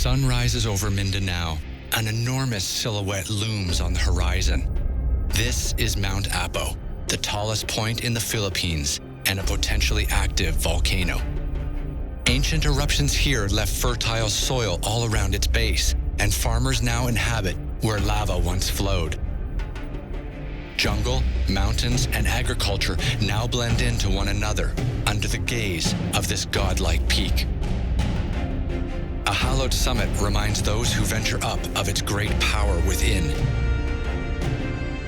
sun rises over Mindanao, an enormous silhouette looms on the horizon. This is Mount Apo, the tallest point in the Philippines and a potentially active volcano. Ancient eruptions here left fertile soil all around its base, and farmers now inhabit where lava once flowed. Jungle, mountains, and agriculture now blend into one another under the gaze of this godlike peak. A hallowed summit reminds those who venture up of its great power within.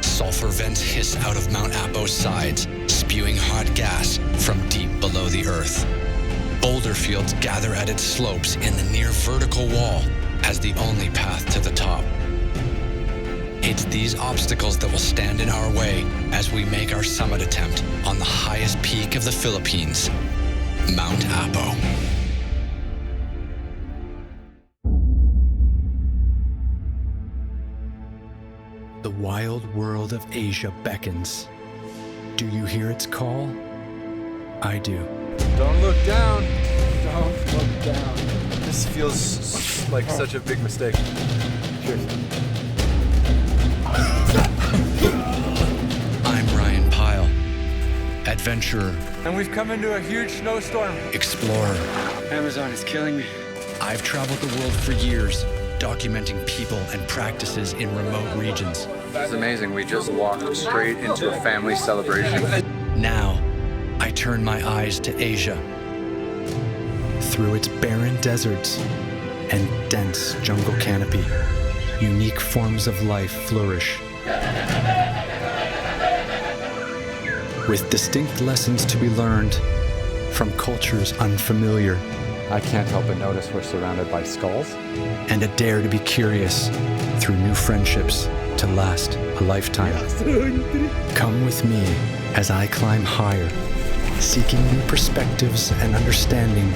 Sulfur vents hiss out of Mount Apo's sides, spewing hot gas from deep below the earth. Boulder fields gather at its slopes in the near vertical wall as the only path to the top. It's these obstacles that will stand in our way as we make our summit attempt on the highest peak of the Philippines, Mount Apo. The wild world of Asia beckons. Do you hear its call? I do. Don't look down. Don't look down. This feels like such a big mistake. Cheers. I'm Ryan Pyle, adventurer. And we've come into a huge snowstorm. Explorer. Amazon is killing me. I've traveled the world for years, documenting people and practices in remote regions. It's amazing. We just walked straight into a family celebration. Now, I turn my eyes to Asia. Through its barren deserts and dense jungle canopy, unique forms of life flourish. With distinct lessons to be learned from cultures unfamiliar. I can't help but notice we're surrounded by skulls. And a dare to be curious through new friendships to last a lifetime. Come with me as I climb higher, seeking new perspectives and understanding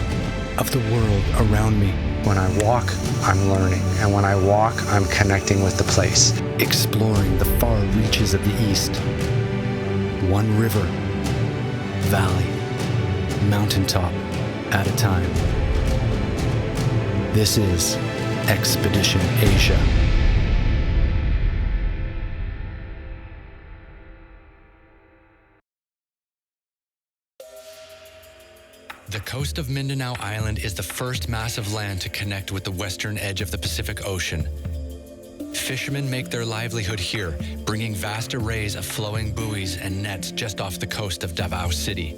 of the world around me. When I walk, I'm learning. And when I walk, I'm connecting with the place. Exploring the far reaches of the East. One river, valley, mountaintop at a time. This is Expedition Asia. The coast of Mindanao Island is the first massive land to connect with the western edge of the Pacific Ocean. Fishermen make their livelihood here, bringing vast arrays of flowing buoys and nets just off the coast of Davao City.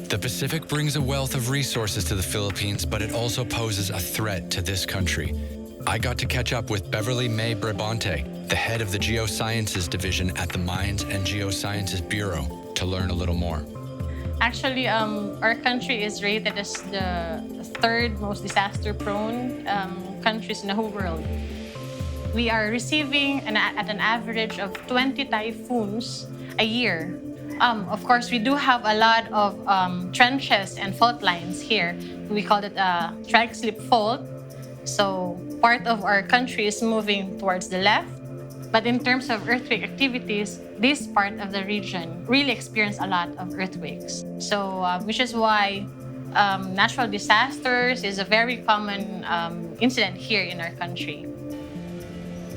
The Pacific brings a wealth of resources to the Philippines, but it also poses a threat to this country. I got to catch up with Beverly May Brabante, the head of the Geosciences Division at the Mines and Geosciences Bureau, to learn a little more. Actually, our country is rated as the third most disaster-prone countries in the whole world. We are receiving at an average of 20 typhoons a year. Of course, we do have a lot of trenches and fault lines here. We call it a strike-slip fault. So part of our country is moving towards the left. But in terms of earthquake activities, this part of the region really experienced a lot of earthquakes. So, which is why natural disasters is a very common incident here in our country.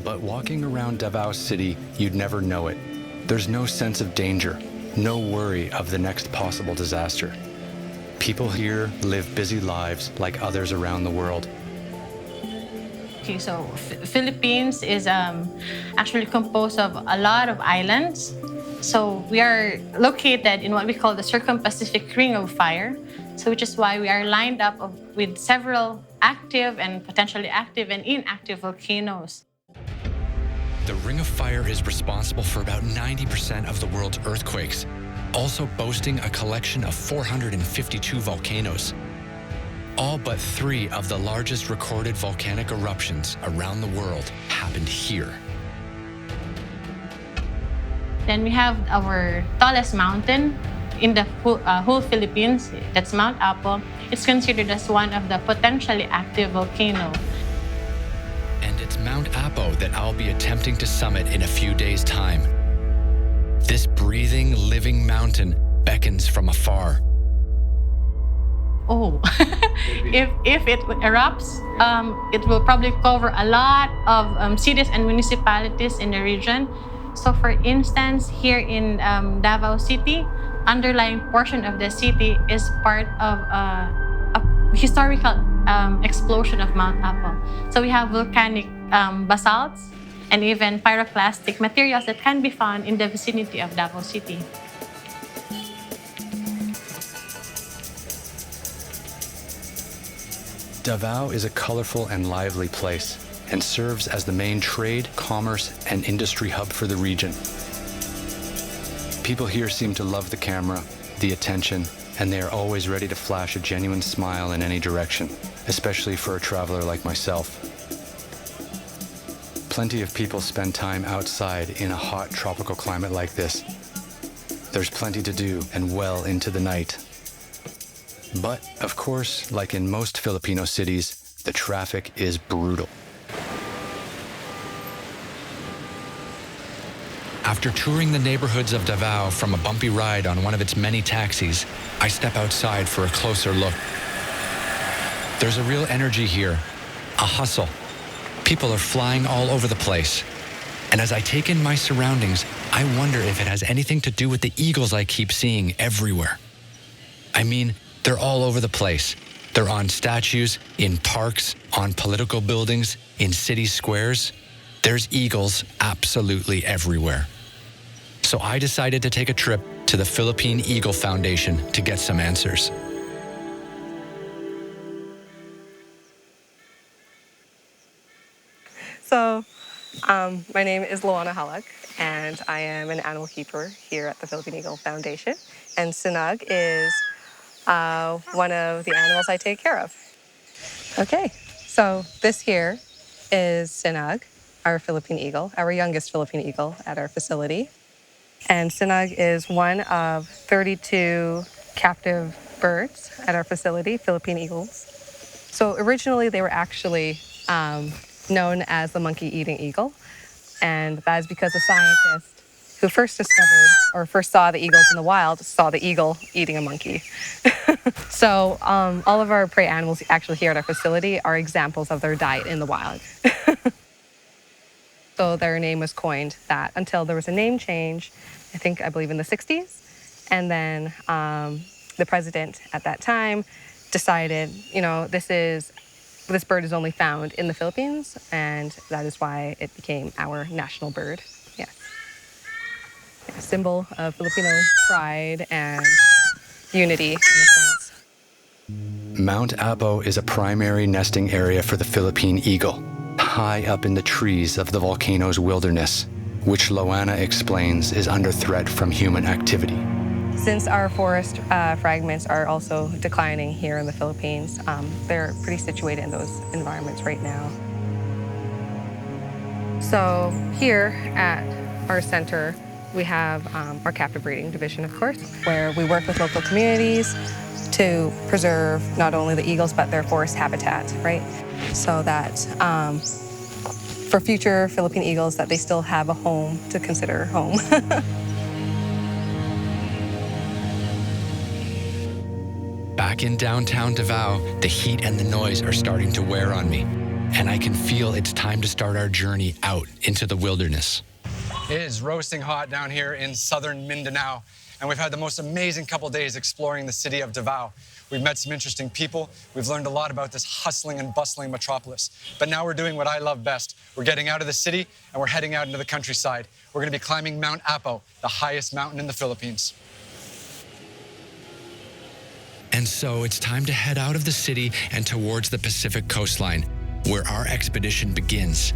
But walking around Davao City, you'd never know it. There's no sense of danger, no worry of the next possible disaster. People here live busy lives like others around the world. Okay, so Philippines is actually composed of a lot of islands. So we are located in what we call the Circum-Pacific Ring of Fire. So which is why we are lined up with several active and potentially active and inactive volcanoes. The Ring of Fire is responsible for about 90% of the world's earthquakes, also boasting a collection of 452 volcanoes. All but 3 of the largest recorded volcanic eruptions around the world happened here. Then we have our tallest mountain in the whole Philippines, that's Mount Apo. It's considered as one of the potentially active volcanoes. And it's Mount Apo that I'll be attempting to summit in a few days' time. This breathing, living mountain beckons from afar. Oh, if it erupts, it will probably cover a lot of cities and municipalities in the region. So for instance, here in Davao City, underlying portion of the city is part of a historical explosion of Mount Apo. So we have volcanic basalts and even pyroclastic materials that can be found in the vicinity of Davao City. Davao is a colorful and lively place and serves as the main trade, commerce, and industry hub for the region. People here seem to love the camera, the attention, and they are always ready to flash a genuine smile in any direction, especially for a traveler like myself. Plenty of people spend time outside in a hot tropical climate like this. There's plenty to do and well into the night. But, of course, like in most Filipino cities, the traffic is brutal. After touring the neighborhoods of Davao from a bumpy ride on one of its many taxis, I step outside for a closer look. There's a real energy here, a hustle. People are flying all over the place. And as I take in my surroundings, I wonder if it has anything to do with the eagles I keep seeing everywhere. I mean, they're all over the place. They're on statues, in parks, on political buildings, in city squares. There's eagles absolutely everywhere. So I decided to take a trip to the Philippine Eagle Foundation to get some answers. So, my name is Luana Halak, and I am an animal keeper here at the Philippine Eagle Foundation. And Sinag is one of the animals I take care of. Okay, so this here is Sinag, our Philippine eagle, our youngest Philippine eagle at our facility. And Sinag is one of 32 captive birds at our facility, Philippine eagles. So originally they were actually known as the monkey-eating eagle. And that is because the scientist who first discovered or first saw the eagles in the wild saw the eagle eating a monkey. So all of our prey animals actually here at our facility are examples of their diet in the wild. So their name was coined that until there was a name change, I believe in the 60s. And then the president at that time decided, this bird is only found in the Philippines, and that is why it became our national bird. Yes. A symbol of Filipino pride and unity in a sense. Mount Apo is a primary nesting area for the Philippine eagle, high up in the trees of the volcano's wilderness, which Luana explains is under threat from human activity. Since our forest fragments are also declining here in the Philippines, they're pretty situated in those environments right now. So here at our center, we have our captive breeding division, of course, where we work with local communities to preserve not only the eagles, but their forest habitat, right? So that for future Philippine eagles, that they still have a home to consider home. Back in downtown Davao, the heat and the noise are starting to wear on me, and I can feel it's time to start our journey out into the wilderness. It is roasting hot down here in southern Mindanao, and we've had the most amazing couple days exploring the city of Davao. We've met some interesting people. We've learned a lot about this hustling and bustling metropolis. But now we're doing what I love best. We're getting out of the city and we're heading out into the countryside. We're going to be climbing Mount Apo, the highest mountain in the Philippines. And so it's time to head out of the city and towards the Pacific coastline, where our expedition begins.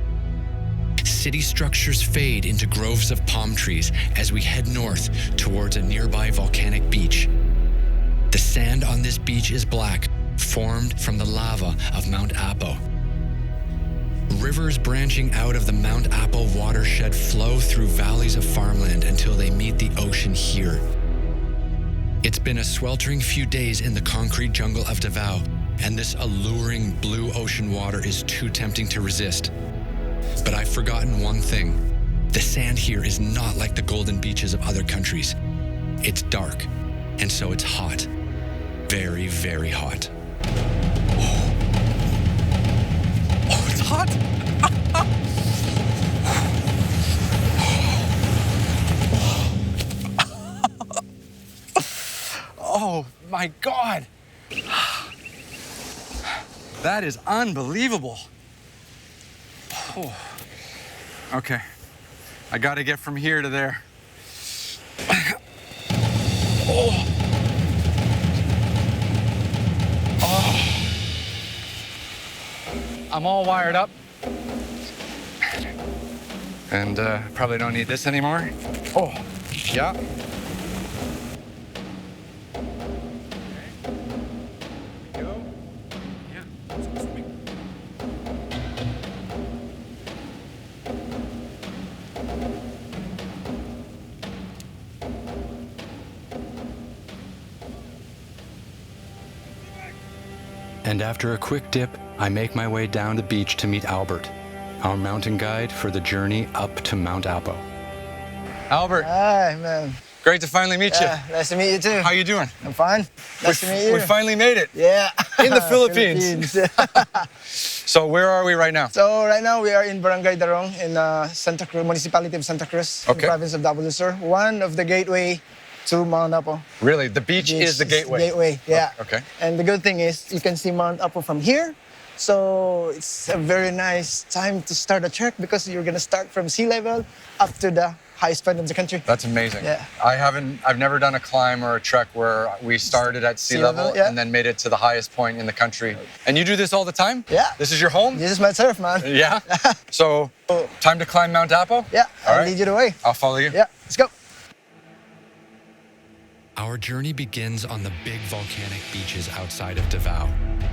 City structures fade into groves of palm trees as we head north towards a nearby volcanic beach. The sand on this beach is black, formed from the lava of Mount Apo. Rivers branching out of the Mount Apo watershed flow through valleys of farmland until they meet the ocean here. It's been a sweltering few days in the concrete jungle of Davao, and this alluring blue ocean water is too tempting to resist. But I've forgotten one thing. The sand here is not like the golden beaches of other countries. It's dark, and so it's hot. Very, very hot. hot. Oh my God. That is unbelievable. Oh. Okay, I gotta get from here to there. Oh. Oh. I'm all wired up. And probably don't need this anymore. Oh, yeah. And after a quick dip, I make my way down the beach to meet Albert, our mountain guide for the journey up to Mount Apo. Albert, Hi, man. great to finally meet you. Nice to meet you too. How you doing? I'm fine. Nice to meet you. We finally made it. Yeah. In the Philippines. So where are we right now? So right now we are in Barangay Darong in Santa Cruz, municipality of Santa Cruz, in the Okay. province of Davao, sir. One of the gateway to Mount Apo. Really, the beach is the gateway. Gateway, yeah. Okay. And the good thing is you can see Mount Apo from here. So it's a very nice time to start a trek because you're gonna start from sea level up to the highest point of the country. That's amazing. Yeah. I've never done a climb or a trek where we started at sea level yeah. and then made it to the highest point in the country. And you do this all the time? Yeah. This is your home? This is my turf, man. Yeah. So, time to climb Mount Apo? Yeah, All I'll right. lead you the way. I'll follow you. Yeah, let's go. Our journey begins on the big volcanic beaches outside of Davao.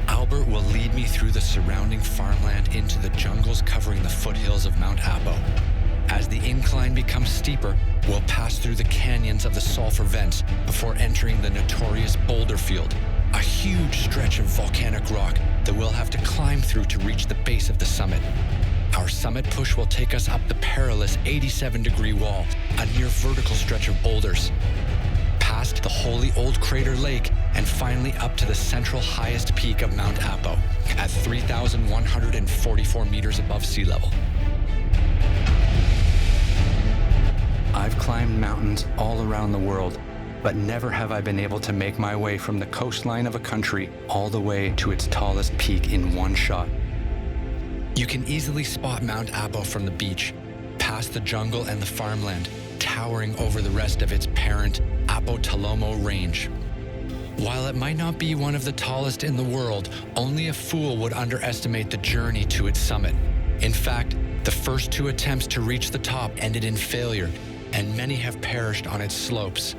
Albert will lead me through the surrounding farmland into the jungles covering the foothills of Mount Apo. As the incline becomes steeper, we'll pass through the canyons of the Sulfur vents before entering the notorious Boulder Field, a huge stretch of volcanic rock that we'll have to climb through to reach the base of the summit. Our summit push will take us up the perilous 87-degree wall, a near vertical stretch of boulders, past the holy old crater lake, and finally up to the central highest peak of Mount Apo at 3,144 meters above sea level. I've climbed mountains all around the world, but never have I been able to make my way from the coastline of a country all the way to its tallest peak in one shot. You can easily spot Mount Apo from the beach, past the jungle and the farmland, towering over the rest of its parent Apo Talomo range. While it might not be one of the tallest in the world, only a fool would underestimate the journey to its summit. In fact, the first two attempts to reach the top ended in failure, and many have perished on its slopes.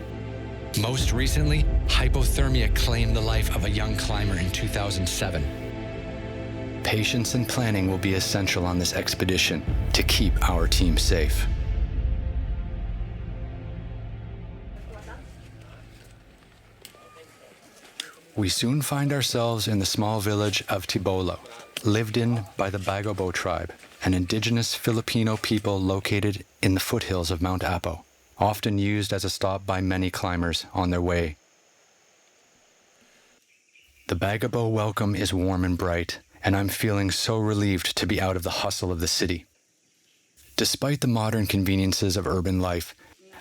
Most recently, hypothermia claimed the life of a young climber in 2007. Patience and planning will be essential on this expedition to keep our team safe. We soon find ourselves in the small village of Tibolo, lived in by the Bagabo tribe, an indigenous Filipino people located in the foothills of Mount Apo, often used as a stop by many climbers on their way. The Bagabo welcome is warm and bright, and I'm feeling so relieved to be out of the hustle of the city. Despite the modern conveniences of urban life,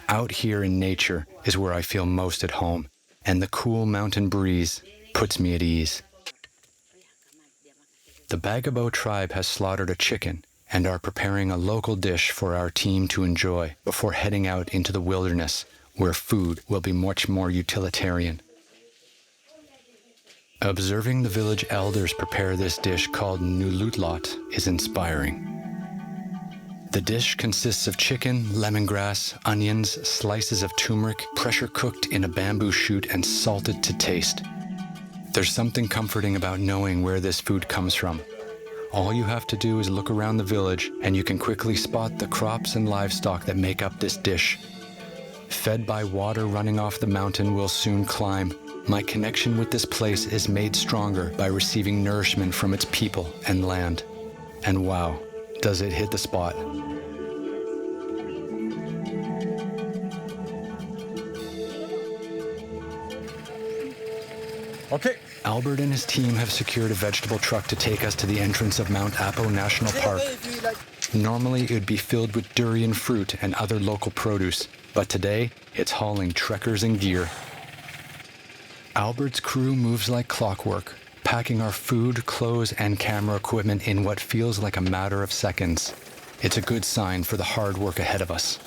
out here in nature is where I feel most at home, and the cool mountain breeze puts me at ease. The Bagabo tribe has slaughtered a chicken and are preparing a local dish for our team to enjoy before heading out into the wilderness, where food will be much more utilitarian. Observing the village elders prepare this dish called nulutlot is inspiring. The dish consists of chicken, lemongrass, onions, slices of turmeric, pressure cooked in a bamboo shoot and salted to taste. There's something comforting about knowing where this food comes from. All you have to do is look around the village and you can quickly spot the crops and livestock that make up this dish. Fed by water running off the mountain we'll soon climb, my connection with this place is made stronger by receiving nourishment from its people and land. And wow, does it hit the spot. Okay, Albert and his team have secured a vegetable truck to take us to the entrance of Mount Apo National Park. Normally, it would be filled with durian fruit and other local produce, but today, it's hauling trekkers and gear. Albert's crew moves like clockwork, packing our food, clothes, and camera equipment in what feels like a matter of seconds. It's a good sign for the hard work ahead of us.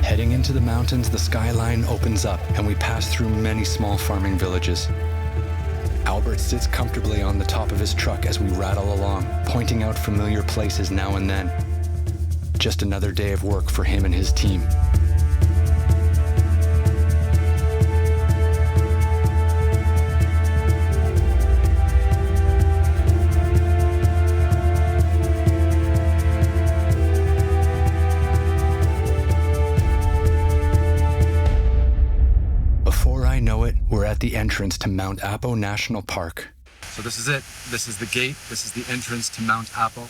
Heading into the mountains, the skyline opens up and we pass through many small farming villages. Albert sits comfortably on the top of his truck as we rattle along, pointing out familiar places now and then. Just another day of work for him and his team. We're at the entrance to Mount Apo National Park. So this is it. This is the gate. This is the entrance to Mount Apo.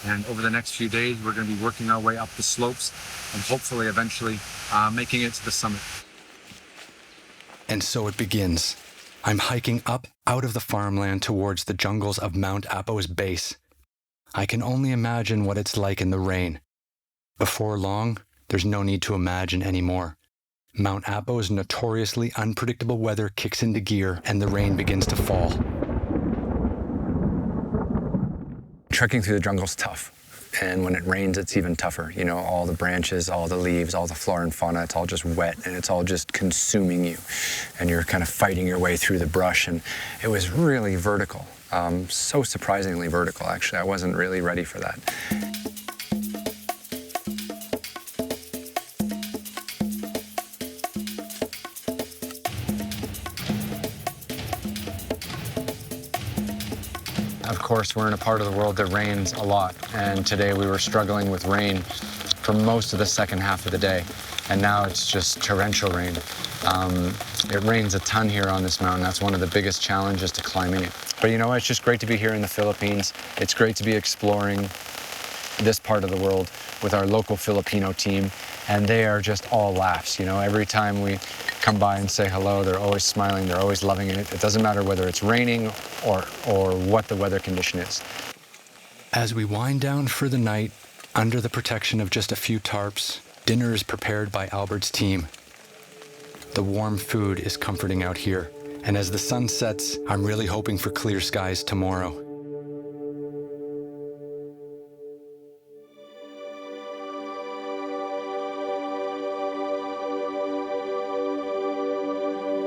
And over the next few days, we're going to be working our way up the slopes and hopefully eventually making it to the summit. And so it begins. I'm hiking up out of the farmland towards the jungles of Mount Apo's base. I can only imagine what it's like in the rain. Before long, there's no need to imagine anymore. Mount Apo's notoriously unpredictable weather kicks into gear and the rain begins to fall. Trekking through the jungle is tough. And when it rains, it's even tougher. You know, all the branches, all the leaves, all the flora and fauna, it's all just wet and it's all just consuming you. And you're kind of fighting your way through the brush. And it was really vertical. So surprisingly vertical, actually. I wasn't really ready for that. Of course, we're in a part of the world that rains a lot, and today we were struggling with rain for most of the second half of the day, and now it's just torrential rain. It rains a ton here on this mountain. That's one of the biggest challenges to climbing it. But you know what? It's just great to be here in the Philippines. It's great to be exploring this part of the world with our local Filipino team, and they are just all laughs. You know, every time we come by and say hello, they're always smiling, they're always loving it. It doesn't matter whether it's raining or what the weather condition is. As we wind down for the night, under the protection of just a few tarps, dinner is prepared by Albert's team. The warm food is comforting out here, and as the sun sets, I'm really hoping for clear skies tomorrow.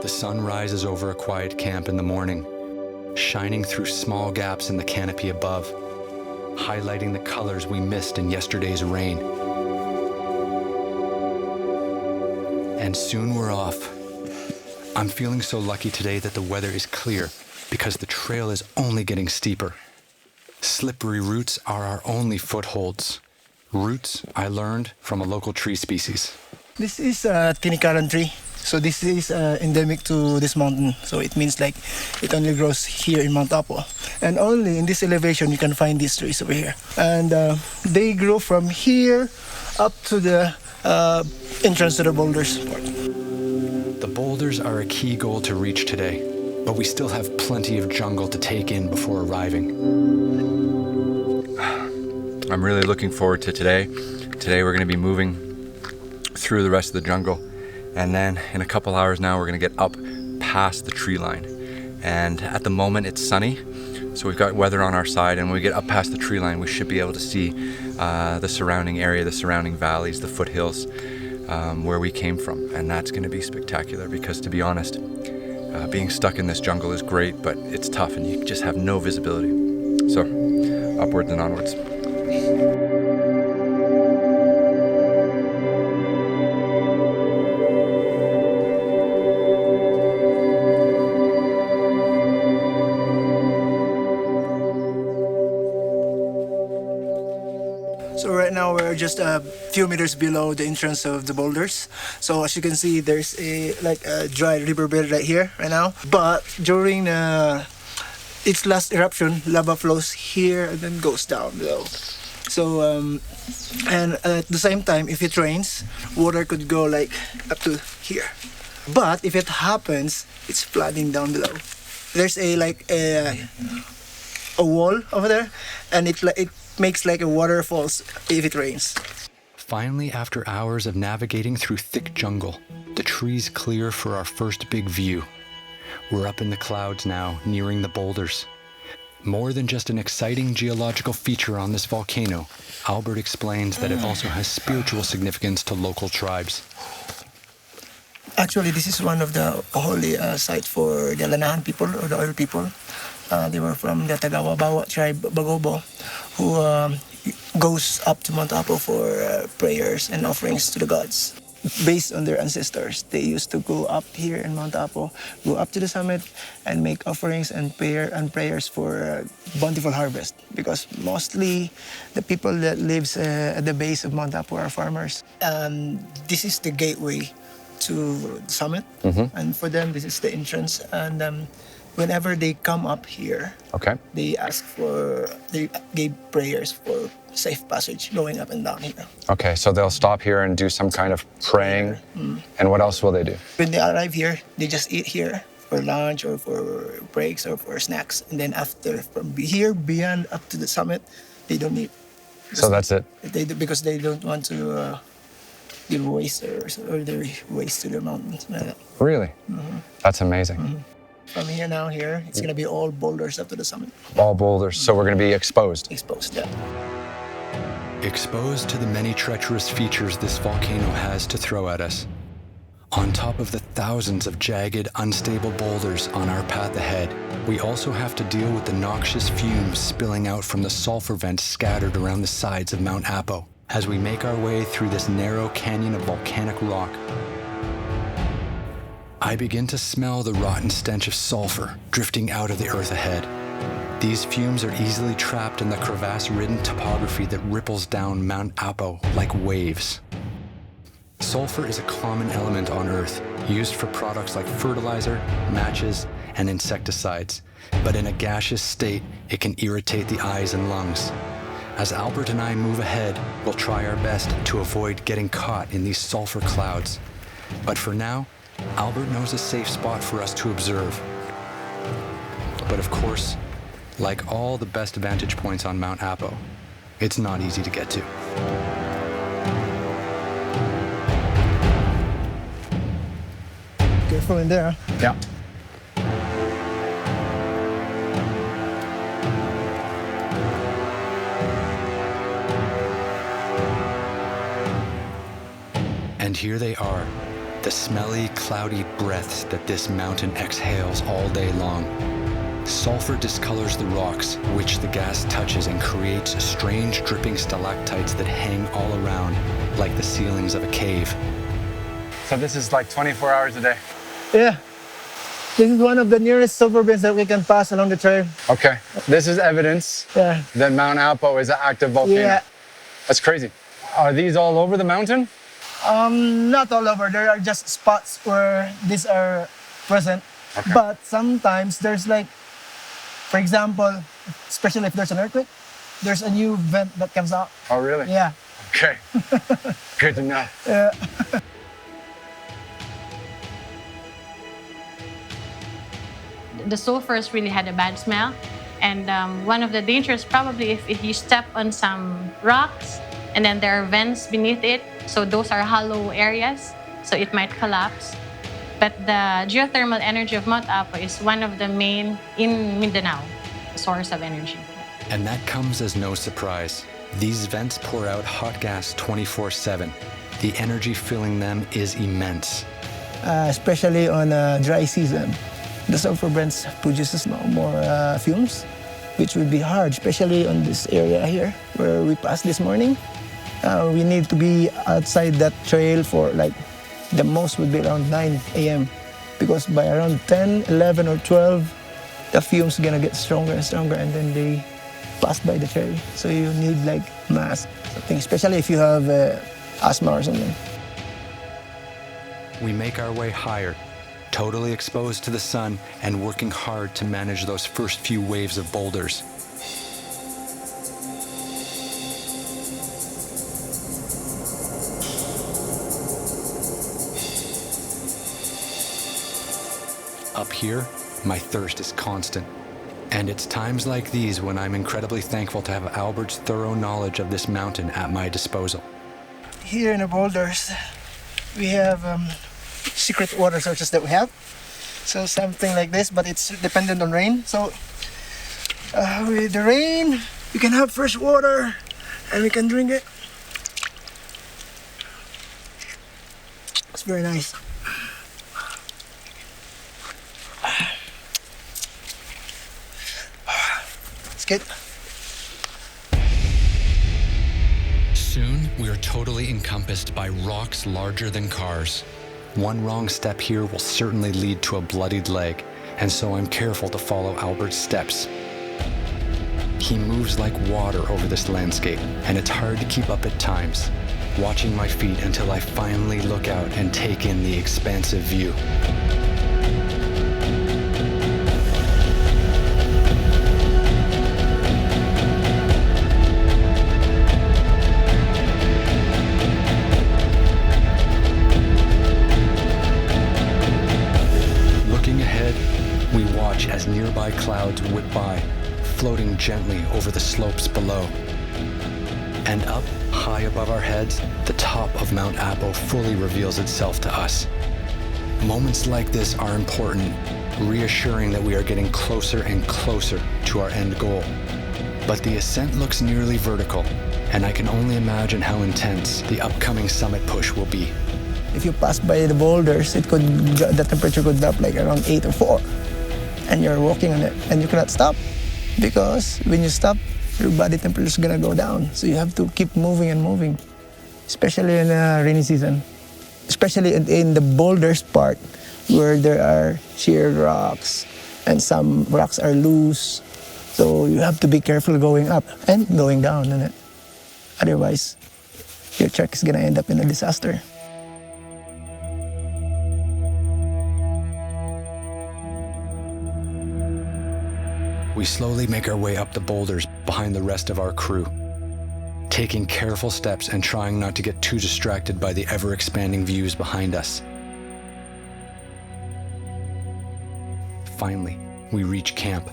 The sun rises over a quiet camp in the morning, shining through small gaps in the canopy above, highlighting the colors we missed in yesterday's rain. And soon we're off. I'm feeling so lucky today that the weather is clear because the trail is only getting steeper. Slippery roots are our only footholds. Roots I learned from a local tree species. This is a tinikaran tree. So this is endemic to this mountain. So it means like it only grows here in Mount Apo. And only in this elevation you can find these trees over here. And they grow from here up to the entrance to the Boulders part. The boulders are a key goal to reach today, but we still have plenty of jungle to take in before arriving. I'm really looking forward to today. Today we're going to be moving through the rest of the jungle. And then in a couple hours now, we're gonna get up past the tree line. And at the moment it's sunny, so we've got weather on our side, and when we get up past the tree line, we should be able to see the surrounding area, the surrounding valleys, the foothills, where we came from. And that's gonna be spectacular because, to be honest, being stuck in this jungle is great, but it's tough and you just have no visibility. So, upwards and onwards. So right now we're just a few meters below the entrance of the Boulders. So as you can see, there's a dry riverbed right here, right now. But during its last eruption, lava flows here and then goes down below. So and at the same time, if it rains, water could go like up to here. But if it happens, it's flooding down below. There's a wall over there, and it makes like a waterfalls if it rains. Finally, after hours of navigating through thick jungle, the trees clear for our first big view. We're up in the clouds now, nearing the boulders. More than just an exciting geological feature on this volcano, Albert explains that it also has spiritual significance to local tribes. Actually, this is one of the holy sites for the Lanahan people or the oil people. They were from the Davao tribe, Bagobo, who goes up to Mount Apo for prayers and offerings to the gods. Based on their ancestors, they used to go up here in Mount Apo, go up to the summit and make offerings and prayers for bountiful harvest. Because mostly the people that lives at the base of Mount Apo are farmers. This is the gateway to the summit, and for them this is the entrance. And whenever they come up here, they gave prayers for safe passage going up and down here. Okay, so they'll stop here and do some kind of praying. And what else will they do? When they arrive here, they just eat here for lunch or for breaks or for snacks. And then after, from here beyond up to the summit, they don't eat. So that's it? Because they don't want to give waste or their waste to the mountains. Really? That's amazing. From here, it's going to be all boulders up to the summit. All boulders, so we're going to be exposed. Exposed, yeah. Exposed to the many treacherous features this volcano has to throw at us. On top of the thousands of jagged, unstable boulders on our path ahead, we also have to deal with the noxious fumes spilling out from the sulfur vents scattered around the sides of Mount Apo as we make our way through this narrow canyon of volcanic rock. I begin to smell the rotten stench of sulfur drifting out of the earth ahead. These fumes are easily trapped in the crevasse-ridden topography that ripples down Mount Apo like waves. Sulfur is a common element on Earth, used for products like fertilizer, matches, and insecticides. But in a gaseous state, it can irritate the eyes and lungs. As Albert and I move ahead, we'll try our best to avoid getting caught in these sulfur clouds. But for now, Albert knows a safe spot for us to observe. But of course, like all the best vantage points on Mount Apo, it's not easy to get to. Careful in there. Yeah. And here they are, the smelly, cloudy breaths that this mountain exhales all day long. Sulfur discolors the rocks, which the gas touches and creates strange dripping stalactites that hang all around, like the ceilings of a cave. So this is like 24 hours a day? Yeah. This is one of the nearest sulfur bins that we can pass along the trail. Okay. This is evidence that Mount Apo is an active volcano. Yeah. That's crazy. Are these all over the mountain? Not all over. There are just spots where these are present. Okay. But sometimes there's like, for example, especially if there's an earthquake, there's a new vent that comes out. Oh, really? Yeah. Okay. Good to know. Yeah. The sulfurs really had a bad smell. And one of the dangers probably if you step on some rocks and then there are vents beneath it. So those are hollow areas, so it might collapse. But the geothermal energy of Mount Apo is one of the main in Mindanao source of energy. And that comes as no surprise. These vents pour out hot gas 24/7. The energy filling them is immense. Especially on a dry season, the sulfur vents produces more fumes, which would be hard, especially on this area here where we passed this morning. We need to be outside that trail for like the most would be around 9 a.m. because by around 10, 11, or 12, the fumes gonna get stronger and stronger, and then they pass by the trail. So you need like mask, something, especially if you have asthma or something. We make our way higher, totally exposed to the sun and working hard to manage those first few waves of boulders. up here, my thirst is constant. And it's times like these when I'm incredibly thankful to have Albert's thorough knowledge of this mountain at my disposal. Here in the Boulders, we have secret water sources that we have. So something like this, but it's dependent on rain. So with the rain, we can have fresh water and we can drink it. It's very nice. It's good. Soon, we are totally encompassed by rocks larger than cars. One wrong step here will certainly lead to a bloodied leg, and so I'm careful to follow Albert's steps. He moves like water over this landscape, and it's hard to keep up at times, watching my feet until I finally look out and take in the expansive view. We watch as nearby clouds whip by, floating gently over the slopes below. And up, high above our heads, the top of Mount Apo fully reveals itself to us. Moments like this are important, reassuring that we are getting closer and closer to our end goal. But the ascent looks nearly vertical, and I can only imagine how intense the upcoming summit push will be. If you pass by the boulders, the temperature could drop like around 8 or 4. And you're walking on it, and you cannot stop. Because when you stop, your body temperature is gonna go down. So you have to keep moving and moving, especially in the rainy season. Especially in the boulders part, where there are sheer rocks, and some rocks are loose. So you have to be careful going up and going down on it. Otherwise, your trek is gonna end up in a disaster. We slowly make our way up the boulders behind the rest of our crew, taking careful steps and trying not to get too distracted by the ever-expanding views behind us. Finally, we reach camp.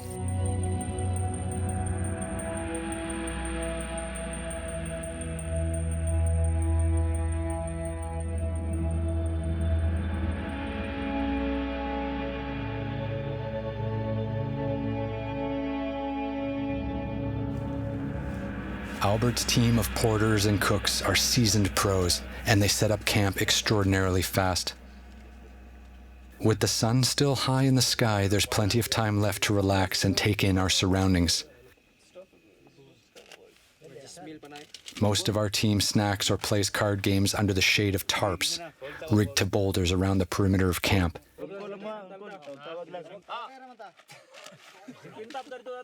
Albert's team of porters and cooks are seasoned pros, and they set up camp extraordinarily fast. With the sun still high in the sky, there's plenty of time left to relax and take in our surroundings. Most of our team snacks or plays card games under the shade of tarps, rigged to boulders around the perimeter of camp.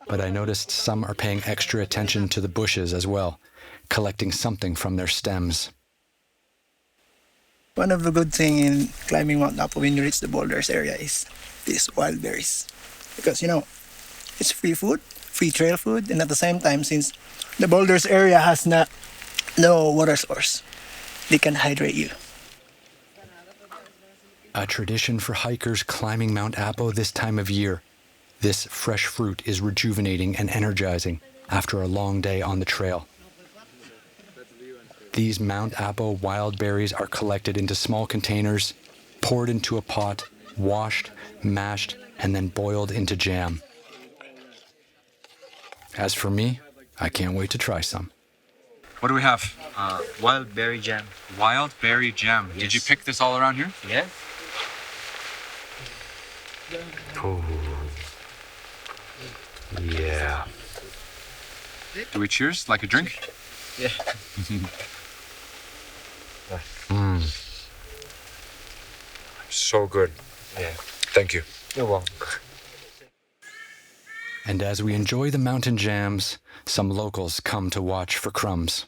But I noticed some are paying extra attention to the bushes as well, collecting something from their stems. One of the good things in climbing Mount Apo when you reach the boulders area is these wild berries. Because, it's free food, free trail food, and at the same time, since the boulders area has no water source, they can hydrate you. A tradition for hikers climbing Mount Apo this time of year. This fresh fruit is rejuvenating and energizing after a long day on the trail. These Mount Apo wild berries are collected into small containers, poured into a pot, washed, mashed, and then boiled into jam. As for me, I can't wait to try some. What do we have? Wild berry jam. Wild berry jam. Yes. Did you pick this all around here? Yeah. Oh. Yeah. Do we cheers like a drink? Yeah. So good. Yeah. Thank you. You're welcome. And as we enjoy the mountain jams, some locals come to watch for crumbs.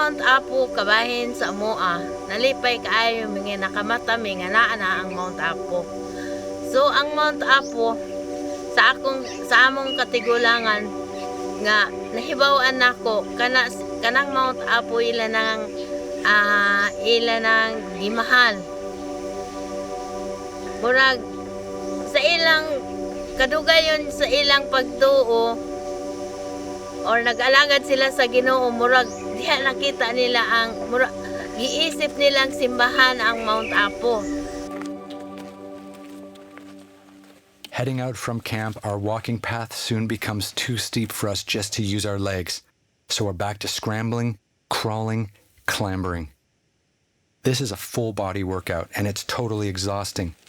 Mount Apo kabahin sa amoa. Nalipay kaayo mga nakamata mga naa ang Mount Apo. So ang Mount Apo sa among katigulangan nga nahibaw-an nako kanang Mount Apo ila nang gimahal. Murag sa ilang kadugayon sa ilang pagtuo or nag-alagad sila sa Ginoo, murag diha nakita nila ang giisip nilang simbahan ang Mount Apo. Heading out from camp, our walking path soon becomes too steep for us just to use our legs. So we're back to scrambling, crawling, clambering. This is a full body workout and it's totally exhausting,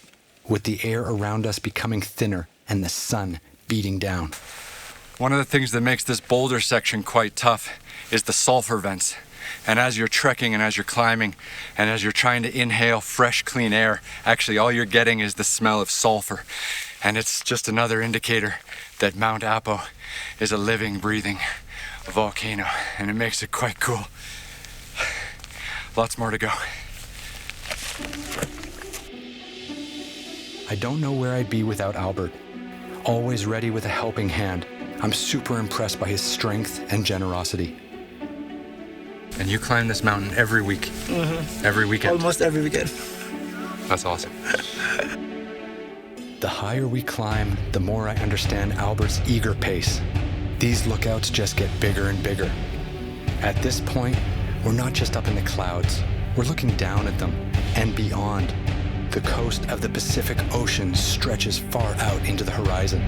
with the air around us becoming thinner and the sun beating down. One of the things that makes this boulder section quite tough is the sulfur vents. And as you're trekking and as you're climbing and as you're trying to inhale fresh, clean air, actually all you're getting is the smell of sulfur. And it's just another indicator that Mount Apo is a living, breathing volcano. And it makes it quite cool. Lots more to go. I don't know where I'd be without Albert. Always ready with a helping hand. I'm super impressed by his strength and generosity. And you climb this mountain every week? Every weekend? Almost every weekend. That's awesome. The higher we climb, the more I understand Albert's eager pace. These lookouts just get bigger and bigger. At this point, we're not just up in the clouds. We're looking down at them and beyond. The coast of the Pacific Ocean stretches far out into the horizon.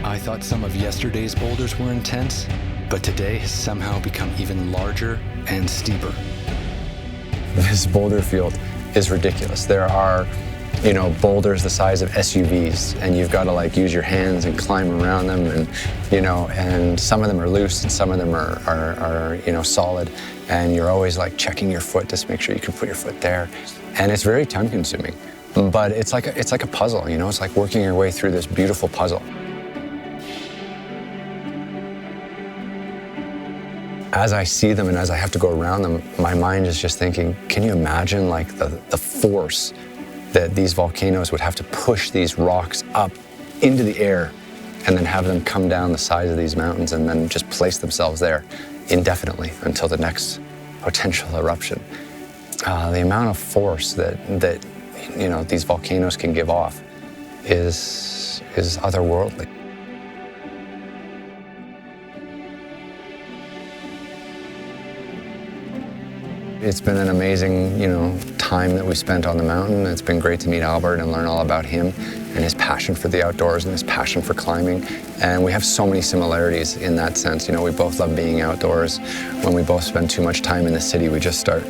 I thought some of yesterday's boulders were intense, but today has somehow become even larger and steeper. This boulder field is ridiculous. There are, boulders the size of SUVs, and you've got to use your hands and climb around them, and and some of them are loose and some of them are solid, and you're always checking your foot to make sure you can put your foot there, and it's very time consuming, but it's like a puzzle. It's like working your way through this beautiful puzzle. As I see them and as I have to go around them, my mind is just thinking, can you imagine the force that these volcanoes would have to push these rocks up into the air and then have them come down the sides of these mountains and then just place themselves there indefinitely until the next potential eruption. The amount of force that these volcanoes can give off is otherworldly. It's been an amazing, time that we spent on the mountain. It's been great to meet Albert and learn all about him and his passion for the outdoors and his passion for climbing. And we have so many similarities in that sense. We both love being outdoors. When we both spend too much time in the city, we just start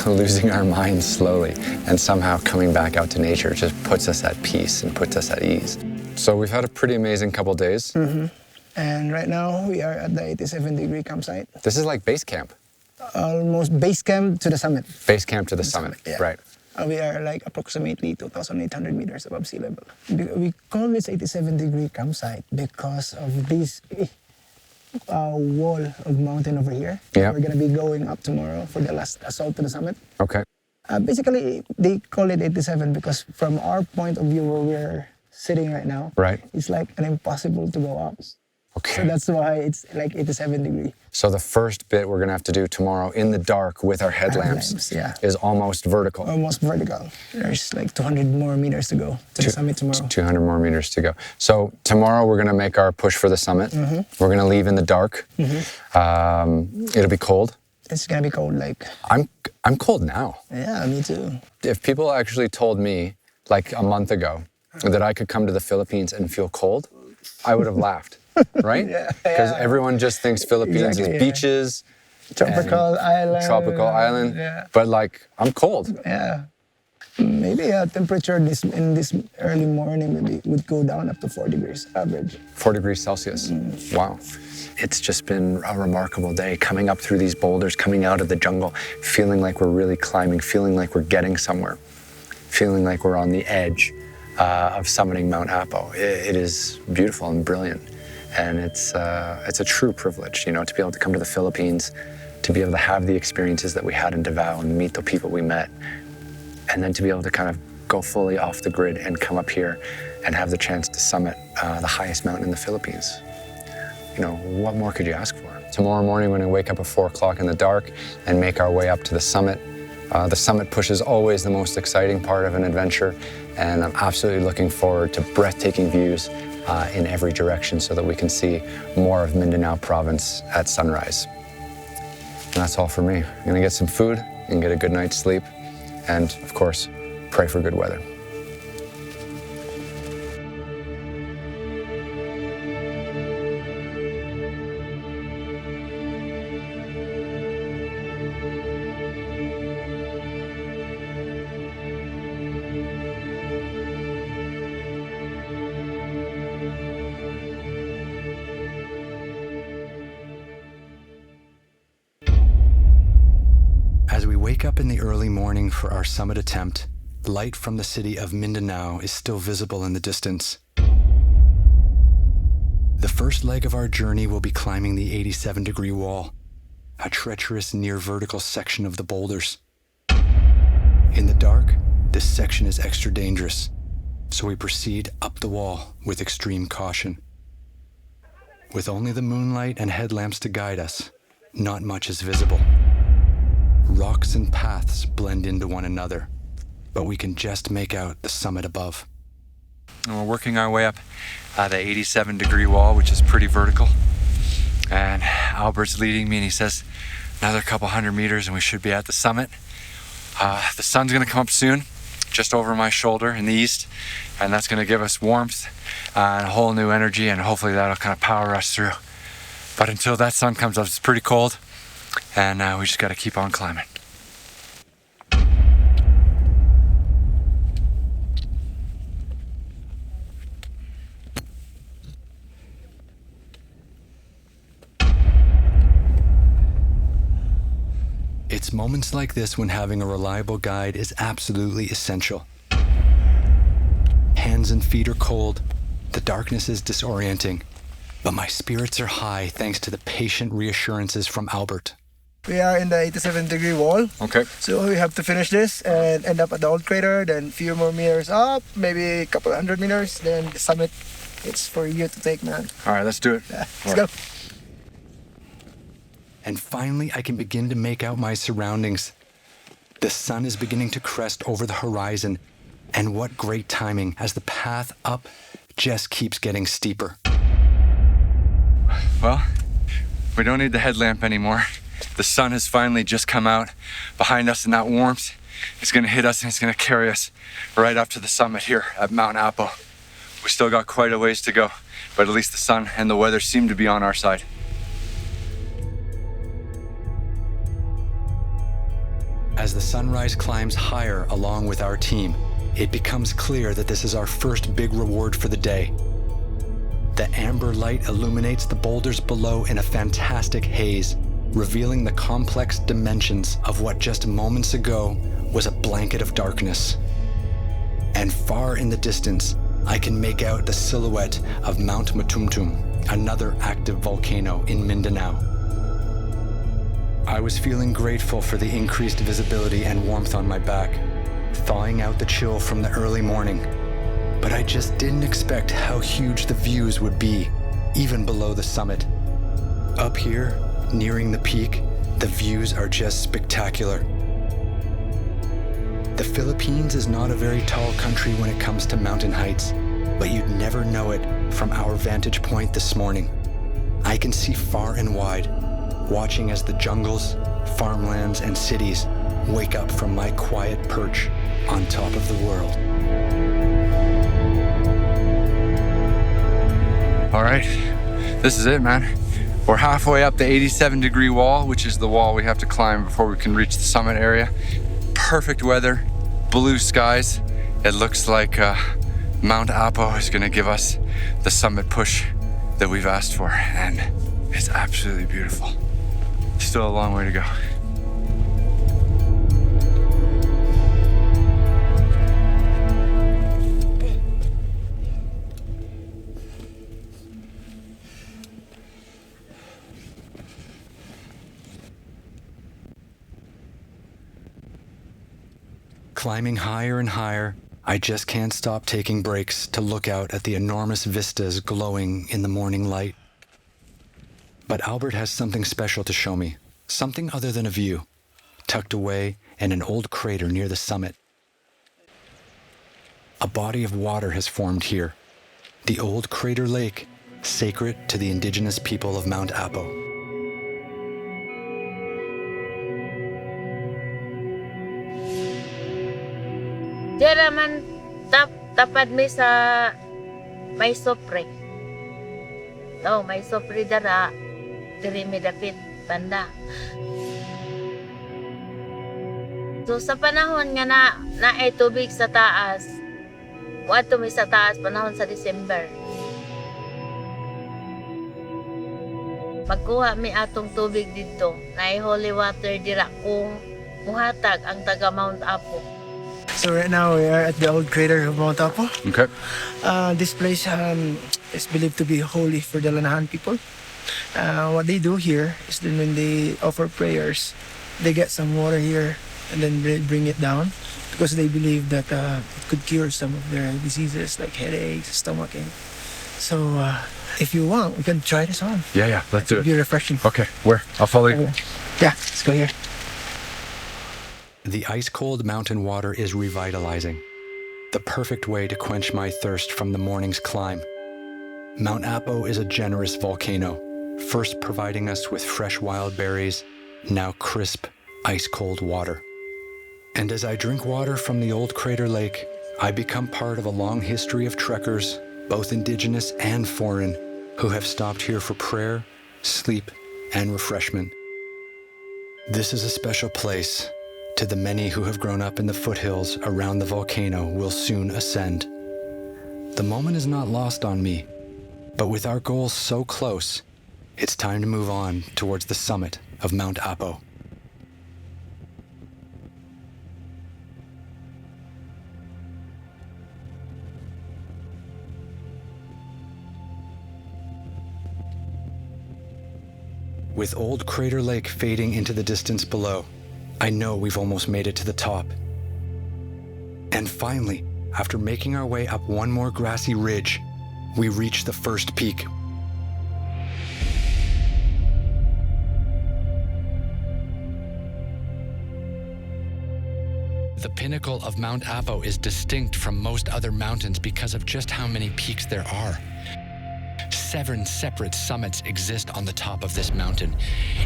losing our minds slowly. And somehow coming back out to nature just puts us at peace and puts us at ease. So we've had a pretty amazing couple days. And right now we are at the 87-degree campsite. This is like base camp. Almost base camp to the summit. Base camp to the summit, yeah. Right. We are approximately 2,800 meters above sea level. We call this 87-degree campsite because of this wall of mountain over here. Yeah. We're going to be going up tomorrow for the last assault to the summit. Okay. Basically, they call it 87 because from our point of view where we're sitting right now, right, it's like an impossible to go up. Okay. So that's why it's 87 degrees. So the first bit we're going to have to do tomorrow in the dark with our headlamps is almost vertical. Almost vertical. There's 200 more meters to go to the summit tomorrow. 200 more meters to go. So tomorrow we're going to make our push for the summit. We're going to leave in the dark. It'll be cold. It's going to be cold. I'm cold now. Yeah, me too. If people actually told me a month ago that I could come to the Philippines and feel cold, I would have laughed. Right? Because everyone just thinks Philippines is beaches, tropical island. Yeah. But I'm cold. Yeah. Maybe temperature in this early morning maybe would go down up to 4 degrees average. 4 degrees Celsius. Wow. It's just been a remarkable day coming up through these boulders, coming out of the jungle, feeling like we're really climbing, feeling like we're getting somewhere, feeling like we're on the edge of summiting Mount Apo. It is beautiful and brilliant. And it's a true privilege, you know, to be able to come to the Philippines, to be able to have the experiences that we had in Davao and meet the people we met, and then to be able to kind of go fully off the grid and come up here and have the chance to summit the highest mountain in the Philippines. You know, what more could you ask for? Tomorrow morning, we're going to wake up at 4 o'clock in the dark and make our way up to the summit. The summit push is always the most exciting part of an adventure, and I'm absolutely looking forward to breathtaking views in every direction so that we can see more of Mindanao province at sunrise. And that's all for me. I'm going to get some food and get a good night's sleep, and of course, pray for good weather. As we wake up in the early morning for our summit attempt, light from the city of Mindanao is still visible in the distance. The first leg of our journey will be climbing the 87-degree wall, a treacherous near-vertical section of the Boulders. In the dark, this section is extra dangerous, so we proceed up the wall with extreme caution. With only the moonlight and headlamps to guide us, not much is visible. Rocks and paths blend into one another, but we can just make out the summit above. And we're working our way up the 87-degree wall, which is pretty vertical. And Albert's leading me, and he says another couple hundred meters and we should be at the summit. The sun's gonna come up soon, just over my shoulder in the east, and that's gonna give us warmth and a whole new energy, and hopefully that'll kind of power us through. But until that sun comes up, it's pretty cold, and we just gotta keep on climbing. It's moments like this when having a reliable guide is absolutely essential. Hands and feet are cold, the darkness is disorienting, but my spirits are high thanks to the patient reassurances from Albert. We are in the 87-degree wall. Okay. So we have to finish this and end up at the old crater, then a few more meters up, maybe a couple hundred meters, then the summit. It's for you to take, man. All right, let's do it. Yeah, let's go. And finally, I can begin to make out my surroundings. The sun is beginning to crest over the horizon, and what great timing as the path up just keeps getting steeper. Well, we don't need the headlamp anymore. The sun has finally just come out behind us, and that warmth is gonna hit us and it's gonna carry us right up to the summit here at Mount Apo. We still got quite a ways to go, but at least the sun and the weather seem to be on our side. As the sunrise climbs higher along with our team, it becomes clear that this is our first big reward for the day. The amber light illuminates the boulders below in a fantastic haze, revealing the complex dimensions of what just moments ago was a blanket of darkness. And far in the distance, I can make out the silhouette of Mount Matumtum, another active volcano in Mindanao. I was feeling grateful for the increased visibility and warmth on my back, thawing out the chill from the early morning. But I just didn't expect how huge the views would be, even below the summit. Up here, nearing the peak, the views are just spectacular. The Philippines is not a very tall country when it comes to mountain heights, but you'd never know it from our vantage point this morning. I can see far and wide, watching as the jungles, farmlands, and cities wake up from my quiet perch on top of the world. All right, this is it, man. We're halfway up the 87-degree wall, which is the wall we have to climb before we can reach the summit area. Perfect weather, blue skies. It looks like Mount Apo is gonna give us the summit push that we've asked for, and it's absolutely beautiful. Still a long way to go. Climbing higher and higher, I just can't stop taking breaks to look out at the enormous vistas glowing in the morning light. But Albert has something special to show me, something other than a view, tucked away in an old crater near the summit. A body of water has formed here, the old crater lake, sacred to the indigenous people of Mount Apo. Dira man tapad mi sa may sopre. May sopre dara. Diri mi dapit banda. So sa panahon nga na ay tubig sa taas, wato mi sa taas panahon sa December. Magkuha mi atong tubig dito, na holy water dira kung muhatag ang taga Mount Apo. So right now we are at the old crater of Mount Apo. Okay. This place is believed to be holy for the Lanahan people. What they do here is then when they offer prayers, they get some water here and then they bring it down because they believe that it could cure some of their diseases like headaches, stomachache. So if you want, we can try this on. Yeah, let's do It'll be refreshing. Okay, where? I'll follow you. Yeah, let's go here. The ice-cold mountain water is revitalizing, the perfect way to quench my thirst from the morning's climb. Mount Apo is a generous volcano, first providing us with fresh wild berries, now crisp, ice-cold water. And as I drink water from the old crater lake, I become part of a long history of trekkers, both indigenous and foreign, who have stopped here for prayer, sleep, and refreshment. This is a special place. To the many who have grown up in the foothills around the volcano will soon ascend. The moment is not lost on me, but with our goals so close, it's time to move on towards the summit of Mount Apo. With Old Crater Lake fading into the distance below, I know we've almost made it to the top. And finally, after making our way up one more grassy ridge, we reach the first peak. The pinnacle of Mount Apo is distinct from most other mountains because of just how many peaks there are. 7 separate summits exist on the top of this mountain,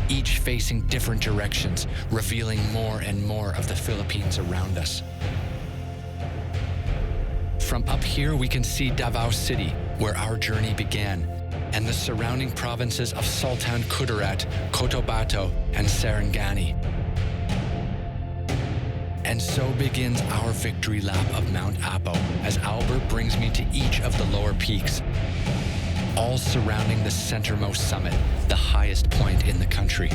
each facing different directions, revealing more and more of the Philippines around us. From up here, we can see Davao City, where our journey began, and the surrounding provinces of Sultan Kudarat, Cotabato, and Sarangani. And so begins our victory lap of Mount Apo, as Albert brings me to each of the lower peaks, all surrounding the centermost summit, the highest point in the country.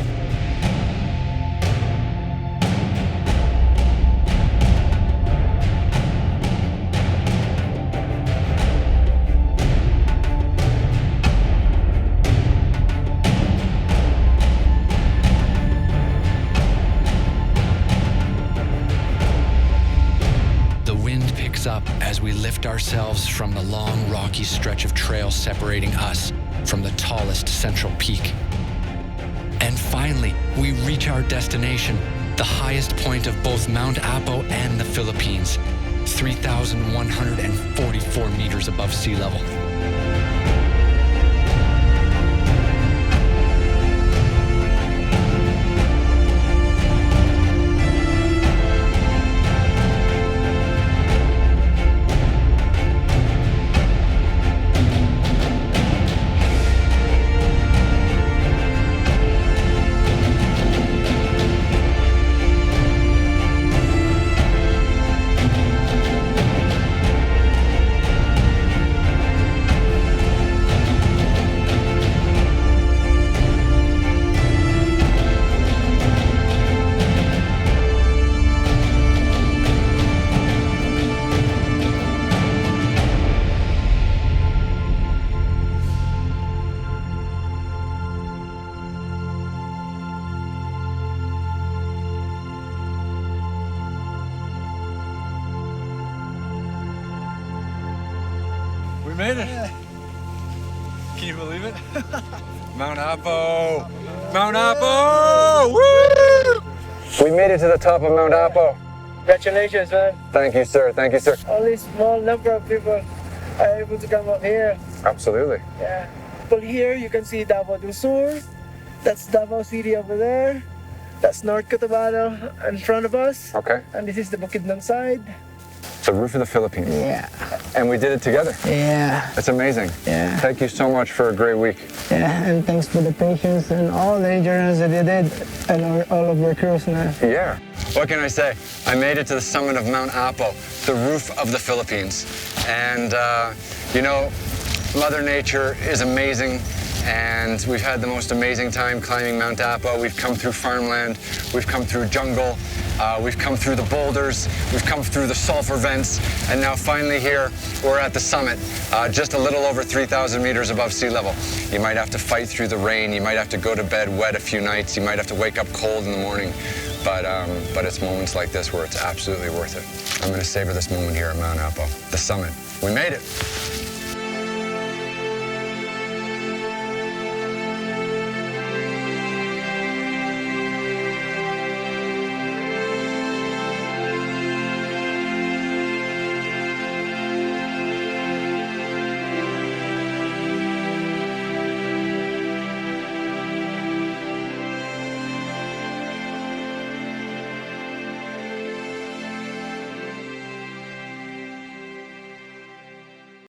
Up as we lift ourselves from the long, rocky stretch of trail separating us from the tallest central peak. And finally, we reach our destination, the highest point of both Mount Apo and the Philippines, 3,144 meters above sea level. made it. Can you believe it? Mount Apo! Mount Apo! Woo! We made it to the top of Mount Apo. Congratulations, man. Thank you, sir. Thank you, sir. Only small number of people are able to come up here. Absolutely. Yeah. Well, here you can see Davao del Sur. That's Davao City over there. That's North Cotabato in front of us. Okay. And this is the Bukidnon side. The roof of the Philippines. Yeah. And we did it together. Yeah. It's amazing. Yeah. Thank you so much for a great week. Yeah. And thanks for the patience and all the endurance that you did and all of your crews, man. Yeah. What can I say? I made it to the summit of Mount Apo, the roof of the Philippines. And, you know, Mother Nature is amazing. And we've had the most amazing time climbing Mount Apo. We've come through farmland, we've come through jungle, we've come through the boulders, we've come through the sulfur vents, and now finally here, we're at the summit, just a little over 3,000 meters above sea level. You might have to fight through the rain, you might have to go to bed wet a few nights, you might have to wake up cold in the morning, but it's moments like this where it's absolutely worth it. I'm gonna savor this moment here at Mount Apo, the summit. We made it.